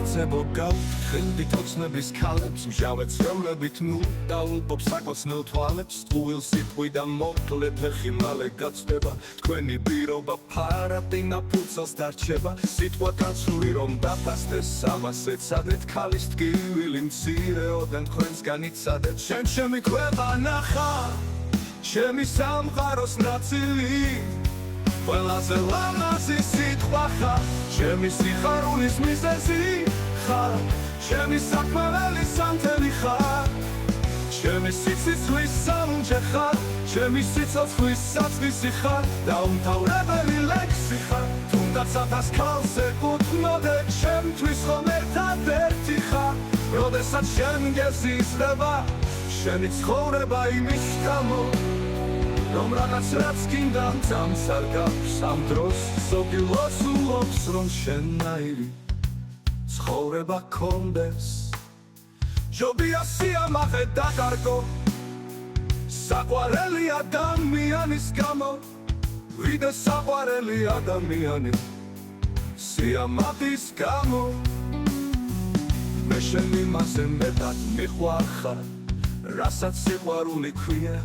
მოცებო გავხდით ოცნების ქალებს მჟავე ცრევლებით ნუ დაულბობს საკოცნელ თვალებს ტყუილ სიტყვიდან მოკლე ფეხი მალე გაწდება თქვენი პირობა ფარატინა ფუძალს დარჩება სიტყვა დაცული რომ დაფასდეს ამას ეცადეთ ქალის ტკივილი მცირეოდენ თქვენს განიცადეთ შენ ჩემი ქვეყანა ხარ ჩემი სამყაროს ნაწილი ყველაზე ლამაზი სიტყვა ხარ ჩემი სიხარულის მიზეზი ხარ ჩემი საქმეველი სანთელი ხარ ჩემი სიცოცხლის სამუნჯე ხარ ჩემი სიცოცხლის საწვისი ხარ დაუმთავრებელი ლექსი ხარ თუნდაც ათას ქალს ეკუთვნოდე ჩემთვის ხომ ერთადერთი ხარ როდესაც შენ გეზიზრდება შენი ცხოვრება იმის გამო რომ რაღაც რაც გინდა ძამს არ გაქვს ამ დროს ზოგი ლოცულობს რომ შენნაირი ცხოვრება გქონდეს ჯობია სიამაყე დაკარგო საყვარელი ადამიანის გამო ვიდრე საყვარელი ადამიანი სიამაყის გამო მე შენ იმაზე მეტად მიყვარხარ რასაც სიყვარული ქვია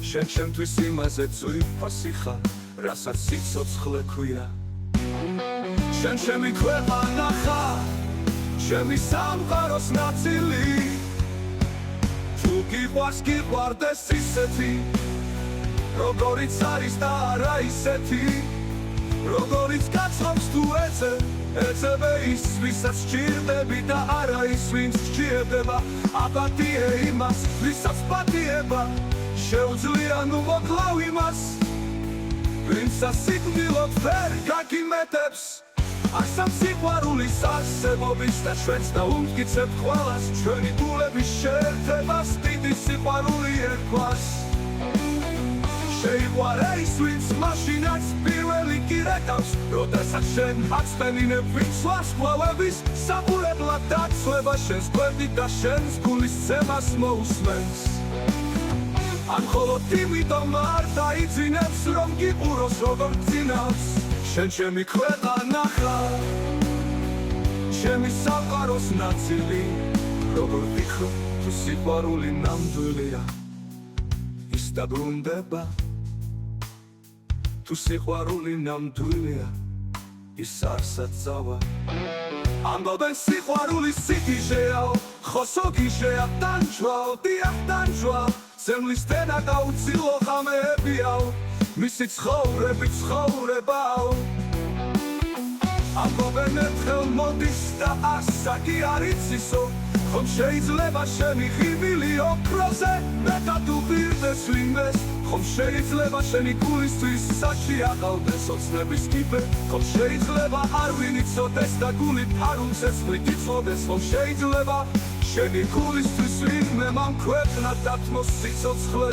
შენ ჩემთვის იმაზე ძვირფასი ხარ რასაც სიცოცხლე ქვია შენ ჩემი ქვეყანა ხარ ჩემი სამყაროს ნაწილი თუ გიყვარს გიყვარდეს ისეთი როგორიც არის და არა ისეთი როგორიც გაცხოვს თუ ეძებე ის ვისაც სჭირდები და არა ის ვინც სჭირდება აპატიე იმას ვისაც პატიება შეუძლია ნუ მოკლავ იმას ვინცაც სიკვდილოდ ვერ გაგიმეტებს ასამ სიყვარულის არსებობის და ჩვენს დაუმტკიცებთ ყველას ჩვენი გულების შეერთებას დიდი სიყვარული ერქვას შეიყვარე ის ვინც მაშინაც პირველი კი რეკავს როდესაც შენ აცდენინებ ვინცვას კვლავების საბურებლად დაცლება შენს გვერდით და შენს გულის ცემას მოусმენს ან მხოლოდ იმიტომ არ დაიძინებს რომ გიყუროს როგორ გძინავს შენ ჩემი ქვეყანა ხარ ჩემი სამყაროს ნაწილი როგორ ვიქრო თუ სიყვარული ნამდვილია ის დაბრუნდება თუ სიყვარული ნამდვილია ის არსაცავა ამბობენ სიყვარული სიგიჟეაო ხო სოგიჟეა დანჯვალ დიახ დანჯვალ ზემლის დედა გაუცილო ღამეებიაო მისი ცხოვრები ცხოვრებაო ამბობენ ერთხელ მოდის და ასაკი არ იცისო ხომ შეიძლება შენი ხიბილი ოქროზე მეტად უპირდეს ვინმეს ხომ შეიძლება შენი გულისთვის საჩი აყავდეს ოცნების კიბე ხომ შეიძლება არ ვინიცოდეს და გული ფარუნცეს ვლიკიცოდეს ხომ შეიძლება შენი გულისთვის ვინმე მან ქვეყნად დათმოს სიცოცხლე